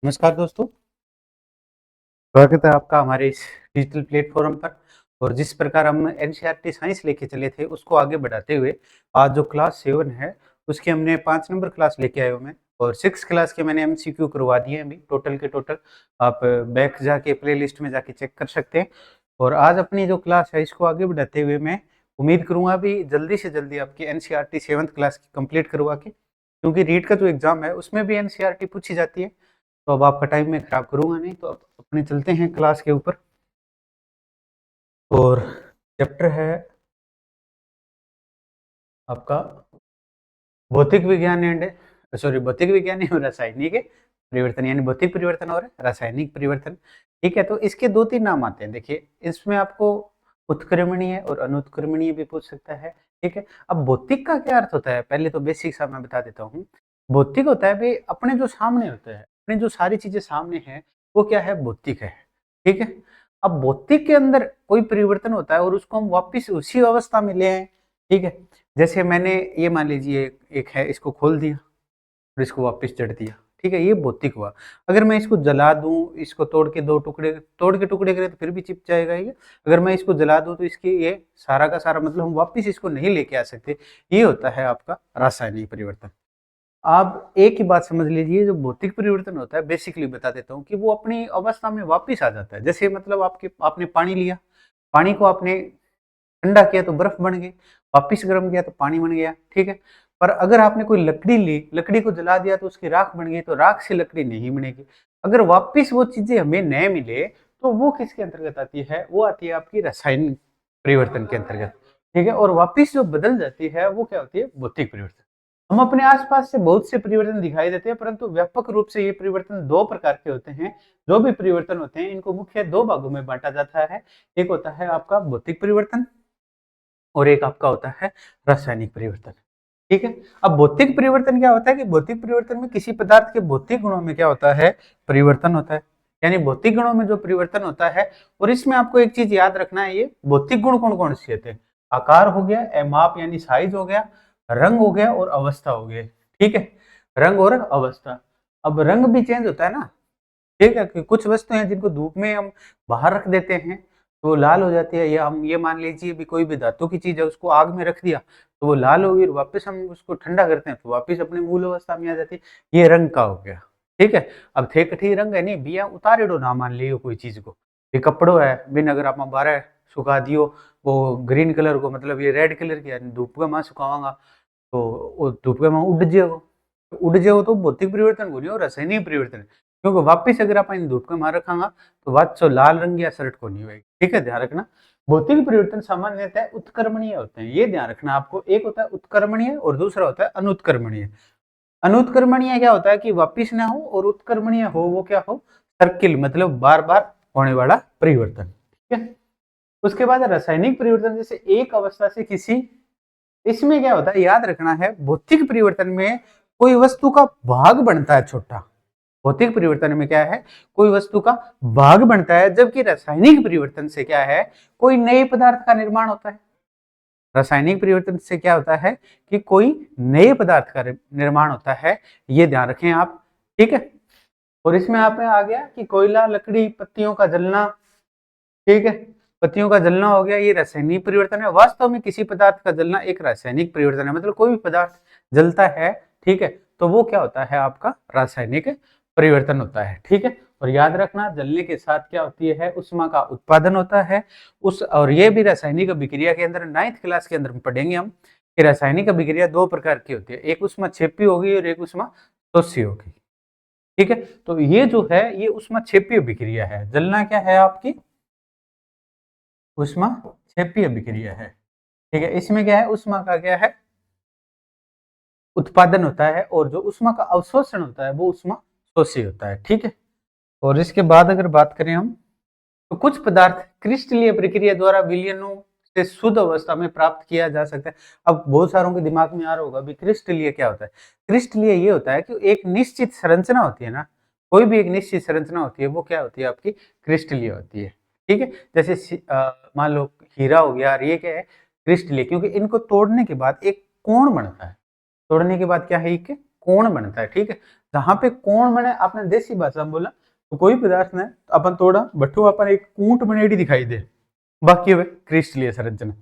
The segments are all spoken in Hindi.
नमस्कार दोस्तों, स्वागत है आपका हमारे इस डिजिटल प्लेटफॉर्म पर। और जिस प्रकार हम एनसीईआरटी साइंस लेके चले थे उसको आगे बढ़ाते हुए आज जो क्लास 7 है उसके हमने 5 नंबर क्लास लेके आए हूँ मैं। और 6 क्लास के मैंने एमसीक्यू करवा दिए हैं अभी टोटल के टोटल। आप बैक जाके प्लेलिस्ट में जाके चेक कर सकते हैं। और आज अपनी जो क्लास है इसको आगे बढ़ाते हुए मैं उम्मीद करूँगा भी जल्दी से जल्दी आपकी एनसीईआरटी 7th क्लास की कंप्लीट करवा के, क्योंकि रीट का जो एग्ज़ाम है उसमें भी एनसीईआरटी पूछी जाती है। तो अब आपका टाइम मैं खराब करूँगा नहीं, तो अब अपने चलते हैं क्लास के ऊपर। और चैप्टर है आपका भौतिक विज्ञान एंड भौतिक विज्ञान और रासायनिक परिवर्तन, यानी भौतिक परिवर्तन और रासायनिक परिवर्तन। ठीक है, तो इसके 2-3 नाम आते हैं। देखिए, इसमें आपको उत्क्रमणीय और अनुत्क्रमणीय भी पूछ सकता है। ठीक है, अब भौतिक का क्या अर्थ होता है, पहले तो बेसिक सा मैं बता देता हूँ। भौतिक होता है भाई अपने जो सामने होता है, अपने जो सारी चीजें सामने है वो क्या है, भौतिक है। ठीक है, अब भौतिक के अंदर कोई परिवर्तन होता है और उसको हम वापिस उसी अवस्था में ले आए। ठीक है, जैसे मैंने ये मान लीजिए एक है, इसको खोल दिया और इसको वापस जड़ दिया। ठीक है, ये भौतिक हुआ। अगर मैं इसको जला दूं, इसको तोड़ के दो टुकड़े तोड़ के टुकड़े करें तो फिर भी चिप जाएगा ये। अगर मैं इसको जला दूं तो इसकी ये सारा का सारा मतलब हम वापस इसको नहीं लेके आ सकते। ये होता है आपका रासायनिक परिवर्तन। आप एक ही बात समझ लीजिए, जो भौतिक परिवर्तन होता है बेसिकली बता देता हूँ कि वो अपनी अवस्था में वापिस आ जाता है। जैसे मतलब आपने पानी लिया, पानी को आपने ठंडा किया तो बर्फ बन गई, वापिस गर्म किया तो पानी बन गया। ठीक है, पर अगर आपने कोई लकड़ी ली, लकड़ी को जला दिया तो उसकी राख बन गई, तो राख से लकड़ी नहीं बनेगी। अगर वापिस वो चीजें हमें न मिले तो वो किसके अंतर्गत आती है, वो आती है आपकी रासायनिक परिवर्तन के अंतर्गत। ठीक है, और वापिस जो बदल जाती है वो क्या होती है, भौतिक परिवर्तन। हम अपने आसपास से बहुत से परिवर्तन दिखाई देते हैं, परंतु व्यापक रूप से ये परिवर्तन 2 प्रकार के होते हैं। जो भी परिवर्तन होते हैं इनको मुख्य 2 भागों में बांटा जाता है। एक होता है आपका भौतिक परिवर्तन और एक आपका होता है रासायनिक परिवर्तन। ठीक है, अब भौतिक परिवर्तन क्या होता है कि भौतिक परिवर्तन में किसी पदार्थ के भौतिक गुणों में क्या होता है, परिवर्तन होता है। यानी भौतिक गुणों में जो परिवर्तन होता है। और इसमें आपको एक चीज याद रखना है, ये भौतिक गुण कौन कौन से होते हैं, आकार हो गया, माप यानी साइज हो गया, रंग हो गया और अवस्था हो गया। ठीक है, रंग और अवस्था। अब रंग भी चेंज होता है ना। ठीक है, कि कुछ वस्तुएं हैं जिनको धूप में हम बाहर रख देते हैं तो वो लाल हो जाती है, या हम ये मान लीजिए भी कोई भी धातु की चीज है उसको आग में रख दिया तो वो लाल होगी, और वापस हम उसको ठंडा करते हैं तो वापस अपने मूल अवस्था में आ जाती है। ये रंग का हो गया। ठीक है, अब थे कठी रंग है नहीं बिया उतारेडो ना मान लियो कोई चीज को, ये कपड़ो है बिन अगर आप बारह सुखा दियो वो ग्रीन कलर को, मतलब ये रेड कलर की धूप का मां सुखावांगा तो वो धूप का मां उड़ जाएगा। उड़ जाओ तो भौतिक परिवर्तन हो रही हो, रासायनिक परिवर्तन है। क्योंकि वापिस अगर आप इन धूप के मार रखांगा तो बात सो लाल रंग या शर्ट को नहीं होगी। ठीक है, ध्यान रखना। भौतिक परिवर्तन सामान्यतः उत्क्रमणीय होते हैं, ये ध्यान रखना आपको। एक होता है उत्क्रमणीय और दूसरा होता है अनुत्क्रमणीय। अनुत्क्रमणीय क्या होता है कि वापिस ना हो, और उत्क्रमणीय हो वो क्या हो, सर्किल मतलब बार बार होने वाला परिवर्तन। ठीक है, उसके बाद रासायनिक परिवर्तन, जैसे एक अवस्था से किसी, इसमें क्या होता है याद रखना है, भौतिक परिवर्तन में कोई वस्तु का भाग बनता है छोटा। भौतिक परिवर्तन में क्या है, कोई वस्तु का भाग बनता है, जबकि रासायनिक परिवर्तन से क्या है, कोई नए पदार्थ का निर्माण होता है। रासायनिक परिवर्तन से क्या होता है कि कोई नए पदार्थ का निर्माण होता है, ये ध्यान रखें आप। ठीक है, और इसमें आप में आ गया कि कोयला, लकड़ी, पत्तियों का जलना। ठीक है, पत्तियों का जलना हो गया, ये रासायनिक परिवर्तन है। वास्तव में किसी पदार्थ का जलना एक रासायनिक परिवर्तन है, मतलब कोई भी पदार्थ जलता है, ठीक है, तो वो क्या होता है, आपका रासायनिक परिवर्तन होता है। ठीक है, और याद रखना जलने के साथ क्या होती है, उष्मा का उत्पादन होता है। उस और ये भी रासायनिक अभिक्रिया के अंदर 9th क्लास के अंदर पढ़ेंगे हम कि रासायनिक अभिक्रिया 2 प्रकार की होती है, एक उष्मा क्षेपी होगी और एक उष्मा शोषी होगी। ठीक है, तो ये जो है ये उष्मा क्षेपी अभिक्रिया है। जलना क्या है आपकी, उष्मा क्षेपी अभिक्रिया है। ठीक है, इसमें क्या है, उष्मा का क्या है, उत्पादन होता है, और जो उष्मा का अवशोषण होता है वो उष्मा शोषी होता है। ठीक है, और इसके बाद अगर बात करें हम, तो कुछ पदार्थ क्रिस्टलीय प्रक्रिया द्वारा विलयनों से शुद्ध अवस्था में प्राप्त किया जा सकता है। अब बहुत सारों के दिमाग में आ रहा होगा भी क्रिस्टलीय क्या होता है। क्रिस्टलीय ये होता है कि एक निश्चित संरचना होती है ना, कोई भी एक निश्चित संरचना होती है वो क्या होती है, आपकी क्रिस्टलीय होती है। ठीक है, जैसे मान लो हीरा हो गया, और ये क्या है, क्रिस्टलीय, क्योंकि इनको तोड़ने के बाद एक कोण बनता है। तोड़ने के बाद क्या है, एक कोण बनता है, ठीक है। जहां पे कोण बने, आपने देसी भाषा में बोला तो कोई पदार्थ ने अपन थोड़ा बट्टू अपन एक कूट बनेड़ी दिखाई दे, बाकी वे क्रिस्टलीय संरचना,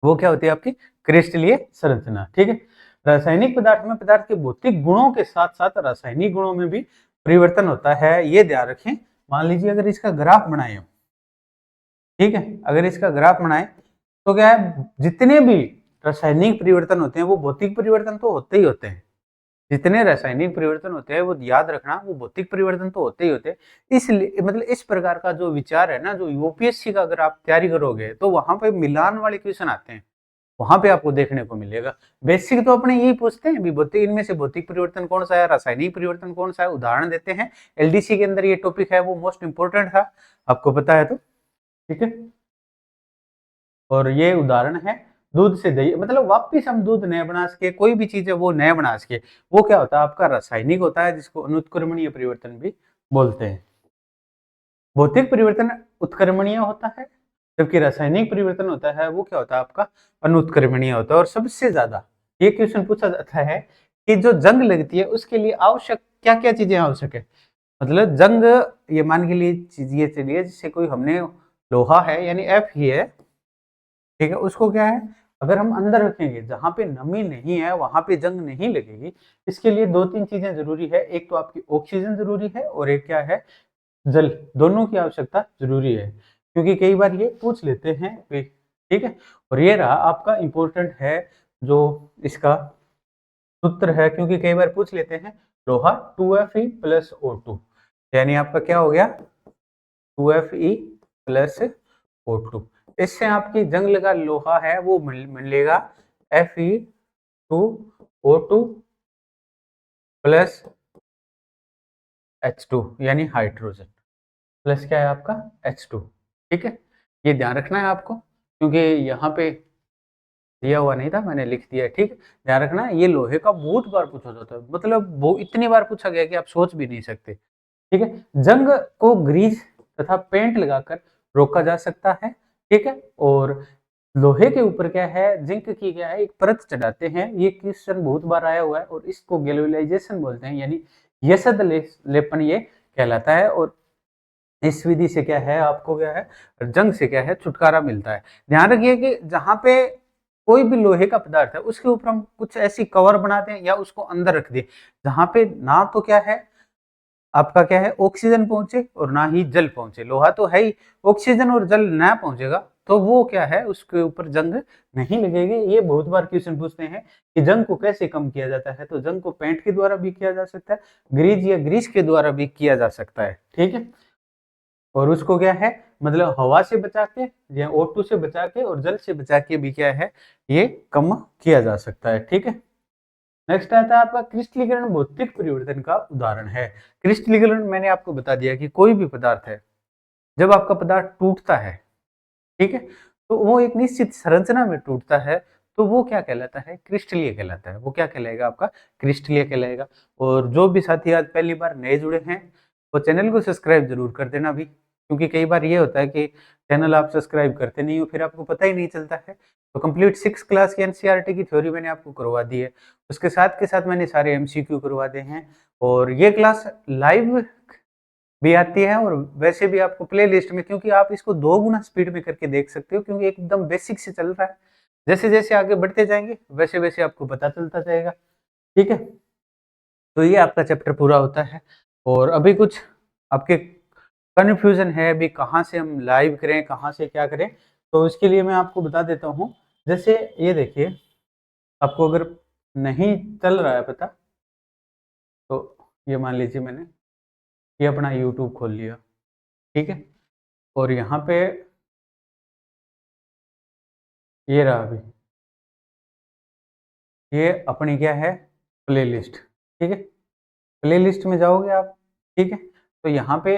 वो क्या होती है आपकी क्रिस्टलीय संरचना, ठीक है। रासायनिक पदार्थ में पदार्थ के भौतिक गुणों के साथ साथ रासायनिक गुणों में भी परिवर्तन होता है, ये ध्यान रखें। मान लीजिए अगर इसका ग्राफ बनाए, ठीक है, अगर इसका ग्राफ बनाए तो क्या है, जितने भी रासायनिक परिवर्तन होते हैं वो भौतिक परिवर्तन तो होते ही होते हैं। जितने रासायनिक परिवर्तन होते हैं वो याद रखना, वो भौतिक परिवर्तन तो होते ही होते हैं। इसलिए मतलब इस प्रकार का जो विचार है ना, जो यूपीएससी का अगर आप तैयारी करोगे तो वहां पे मिलान वाले क्वेश्चन आते हैं, वहां पे आपको देखने को मिलेगा। बेसिक तो अपने यही पूछते हैं भी भौतिक, इनमें से भौतिक परिवर्तन कौन सा है, रासायनिक परिवर्तन कौन सा है, उदाहरण देते हैं। एलडीसी के अंदर ये टॉपिक है, वो मोस्ट इंपोर्टेंट था, आपको पता है तो, ठीक है। और ये उदाहरण है दूध से दही, मतलब वापिस हम दूध नया बना सके, कोई भी चीज है वो नया बना सके, वो क्या होता है आपका रासायनिक होता है, जिसको अनुत्क्रमणीय परिवर्तन भी बोलते हैं। भौतिक परिवर्तन उत्क्रमणीय होता है, जबकि रासायनिक परिवर्तन होता है वो क्या होता है आपका अनुत्क्रमणीय होता है। और सबसे ज्यादा ये क्वेश्चन पूछा जाता है कि जो जंग लगती है उसके लिए आवश्यक क्या क्या चीजें आवश्यक है। मतलब जंग, ये मान के लिए चीजें चलिए, जैसे कोई हमने लोहा है यानी एफ ही है, ठीक है, उसको क्या है अगर हम अंदर रखेंगे जहां पे नमी नहीं है वहां पे जंग नहीं लगेगी। इसके लिए दो तीन चीजें जरूरी है, एक तो आपकी ऑक्सीजन जरूरी है और एक क्या है जल, दोनों की आवश्यकता जरूरी है, क्योंकि कई बार ये पूछ लेते हैं, ठीक है। और ये रहा आपका इंपॉर्टेंट है जो इसका सूत्र है, क्योंकि कई बार पूछ लेते हैं लोहा 2Fe प्लस O2, यानी आपका क्या हो गया 2Fe प्लस O2। इससे आपकी जंग लगा लोहा है वो मिलेगा Fe2O2 प्लस H2, यानी हाइड्रोजन प्लस क्या है आपका H2, ठीक है। ये ध्यान रखना है आपको, क्योंकि यहाँ पे दिया हुआ नहीं था, मैंने लिख दिया है, ठीक है। ध्यान रखना है, ये लोहे का बहुत बार पूछा जाता है, मतलब वो इतनी बार पूछा गया कि आप सोच भी नहीं सकते, ठीक है। जंग को ग्रीस तथा पेंट लगाकर रोका जा सकता है, ठीक है। और लोहे के ऊपर क्या है जिंक की क्या है एक परत चढ़ाते हैं, ये क्वेश्चन बहुत बार आया हुआ है, और इसको गैल्वेनाइजेशन बोलते हैं, यानी यसद लेपन ये कहलाता है। और इस विधि से क्या है आपको क्या है जंग से क्या है छुटकारा मिलता है। ध्यान रखिए कि जहां पे कोई भी लोहे का पदार्थ है उसके ऊपर हम कुछ ऐसी कवर बना दें या उसको अंदर रख दें जहां पे ना तो क्या है आपका क्या है ऑक्सीजन पहुंचे और ना ही जल पहुंचे, लोहा तो है ही, ऑक्सीजन और जल ना पहुंचेगा तो वो क्या है उसके ऊपर जंग नहीं लगेगी। ये बहुत बार क्वेश्चन पूछते हैं कि जंग को कैसे कम किया जाता है, तो जंग को पेंट के द्वारा भी किया जा सकता है, ग्रीज या ग्रीस के द्वारा भी किया जा सकता है, ठीक है। और उसको क्या है मतलब हवा से बचा के या O2 से बचा के और जल से बचा के भी क्या है ये कम किया जा सकता है, ठीक है। नेक्स्ट आता है आपका क्रिस्टलीकरण भौतिक परिवर्तन का उदाहरण है। क्रिस्टलीकरण मैंने आपको बता दिया कि कोई भी पदार्थ है, जब आपका पदार्थ टूटता है, ठीक है, तो वो एक निश्चित संरचना में टूटता है, तो वो क्या कहलाता है क्रिस्टलीय कहलाता है। वो क्या कहलाएगा आपका क्रिस्टलीय कहलाएगा। और जो भी साथी आज पहली बार नए जुड़े हैं वो चैनल को सब्सक्राइब जरूर कर देना भी, क्योंकि कई बार ये होता है कि चैनल आप सब्सक्राइब करते नहीं हो फिर आपको पता ही नहीं चलता है। तो कंप्लीट 6 क्लास की एनसीईआरटी की थ्योरी मैंने आपको करवा दी है, उसके साथ के साथ मैंने सारे एमसीक्यू करवा दिए हैं, और ये क्लास लाइव भी आती है और वैसे भी आपको प्ले लिस्ट में, क्योंकि आप इसको 2 गुना स्पीड में करके देख सकते हो, क्योंकि एकदम बेसिक से चल रहा है। जैसे जैसे आगे बढ़ते जाएंगे वैसे वैसे आपको पता चलता जाएगा, ठीक है। तो ये आपका चैप्टर पूरा होता है। और अभी कुछ आपके कन्फ्यूजन है अभी कहाँ से हम लाइव करें कहाँ से क्या करें, तो इसके लिए मैं आपको बता देता हूँ। जैसे ये देखिए, आपको अगर नहीं चल रहा है पता, तो ये मान लीजिए मैंने ये अपना यूट्यूब खोल लिया, ठीक है, और यहाँ पे ये रहा अभी, ये अपनी क्या है प्लेलिस्ट, ठीक है। प्लेलिस्ट में जाओगे आप, ठीक है, तो यहाँ पे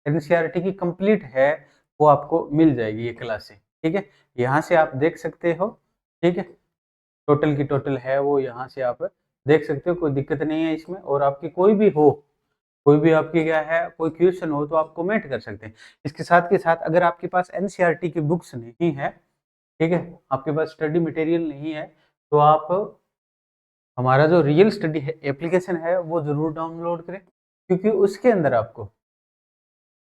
एनसीईआरटी की कंप्लीट है वो आपको मिल जाएगी ये क्लासें, ठीक है। यहाँ से आप देख सकते हो, ठीक है, टोटल की टोटल है वो यहाँ से आप देख सकते हो, कोई दिक्कत नहीं है इसमें। और आपकी कोई भी हो, कोई भी आपकी क्या है कोई क्वेश्चन हो तो आप कमेंट कर सकते हैं। इसके साथ के साथ अगर आपके पास एनसीईआरटी की बुक्स नहीं है, ठीक है, आपके पास स्टडी मटेरियल नहीं है, तो आप हमारा जो रियल स्टडी है एप्लीकेशन है वो ज़रूर डाउनलोड करें, क्योंकि उसके अंदर आपको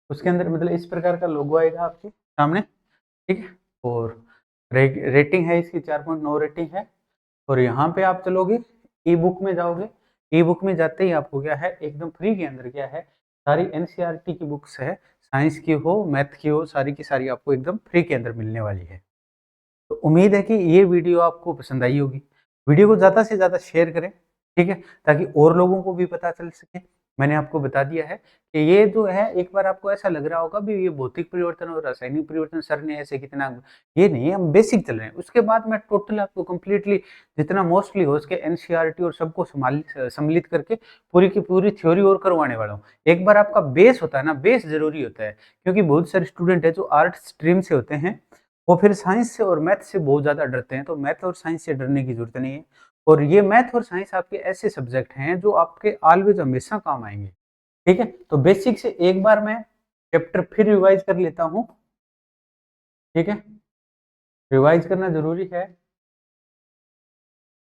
मतलब इस प्रकार का लोगो आएगा आपके सामने, ठीक है। और रेटिंग है इसकी 4.9 रेटिंग है। और यहाँ पे आप चलोगे ई बुक में जाओगे, ई बुक में जाते ही आपको क्या है एकदम फ्री के अंदर क्या है सारी एनसीईआरटी की बुक्स है, साइंस की हो मैथ की हो, सारी की सारी आपको एकदम फ्री के अंदर मिलने वाली है। तो उम्मीद है कि ये वीडियो आपको पसंद आई होगी। वीडियो को ज़्यादा से ज़्यादा शेयर करें, ठीक है, ताकि और लोगों को भी पता चल सके। मैंने आपको बता दिया है कि ये जो है एक बार आपको ऐसा लग रहा होगा भी ये भौतिक परिवर्तन और रासायनिक परिवर्तन सर ने ऐसे कितना, ये नहीं, हम बेसिक चल रहे हैं। उसके बाद मैं टोटल आपको कंप्लीटली जितना मोस्टली हो उसके एनसीईआरटी और सबको सम्मिलित करके पूरी की पूरी थ्योरी और करवाने वाला हूँ। एक बार आपका बेस होता है ना, बेस जरूरी होता है, क्योंकि बहुत सारे स्टूडेंट है जो आर्ट स्ट्रीम से होते हैं वो फिर साइंस से और मैथ से बहुत ज़्यादा डरते हैं। तो मैथ और साइंस से डरने की ज़रूरत नहीं है। और ये मैथ और साइंस आपके ऐसे सब्जेक्ट हैं जो आपके ऑलवेज हमेशा काम आएंगे, ठीक है। तो बेसिक से एक बार मैं चैप्टर फिर रिवाइज कर लेता हूँ, ठीक है। रिवाइज करना ज़रूरी है,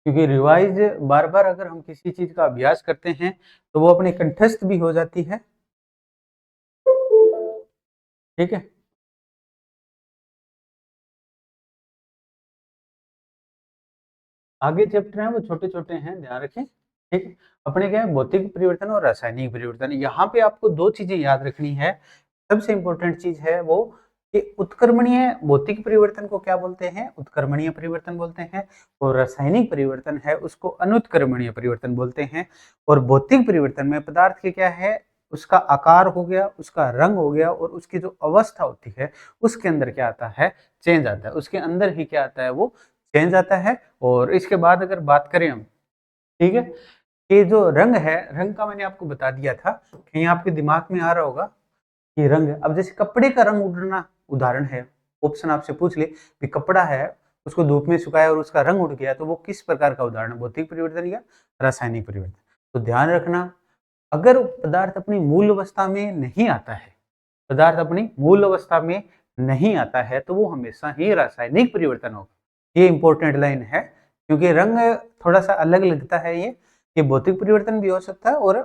क्योंकि रिवाइज बार-बार अगर हम किसी चीज़ का अभ्यास करते हैं तो वो अपने कंठस्थ भी हो जाती है, ठीक है। आगे चैप्टर हैं वो छोटे-छोटे हैं, ध्यान रखें, ठीक है। अपने क्या है भौतिक परिवर्तन और रासायनिक परिवर्तन। यहाँ पे आपको 2 चीज़ें याद रखनी है। सबसे इम्पोर्टेंट चीज़ है वो कि उत्क्रमणीय भौतिक परिवर्तन को क्या बोलते हैं? उत्क्रमणीय परिवर्तन बोलते हैं। और रासायनिक परिवर्तन है उसको अनुत्क्रमणीय परिवर्तन बोलते हैं। और भौतिक परिवर्तन में पदार्थ के क्या है, उसका आकार हो गया, उसका रंग हो गया और उसकी जो अवस्था होती है उसके अंदर क्या आता है, चेंज आता है। उसके अंदर ही क्या आता है, वो चेंज आता है। और इसके बाद अगर बात करें हम, ठीक है, ये जो रंग है, रंग का मैंने आपको बता दिया था, कहीं आपके दिमाग में आ रहा होगा कि रंग, अब जैसे कपड़े का रंग उड़ना उदाहरण है, ऑप्शन आपसे पूछ ले कि कपड़ा है उसको धूप में सुखाया और उसका रंग उड़ गया, तो वो किस प्रकार का उदाहरण है, भौतिक परिवर्तन या रासायनिक परिवर्तन। तो ध्यान रखना, अगर पदार्थ अपनी मूल अवस्था में नहीं आता है, पदार्थ अपनी मूल अवस्था में नहीं आता है तो वो हमेशा ही रासायनिक परिवर्तन होगा। ये इंपॉर्टेंट लाइन है, क्योंकि रंग थोड़ा सा अलग लगता है। ये भौतिक परिवर्तन भी हो सकता है और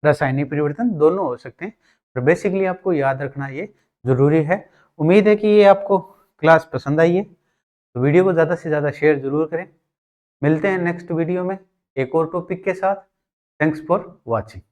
रासायनिक परिवर्तन दोनों हो सकते हैं। तो बेसिकली आपको याद रखना ये जरूरी है। उम्मीद है कि ये आपको क्लास पसंद आई है, तो वीडियो को ज़्यादा से ज़्यादा शेयर जरूर करें। मिलते हैं नेक्स्ट वीडियो में एक और टॉपिक के साथ। Thanks for watching.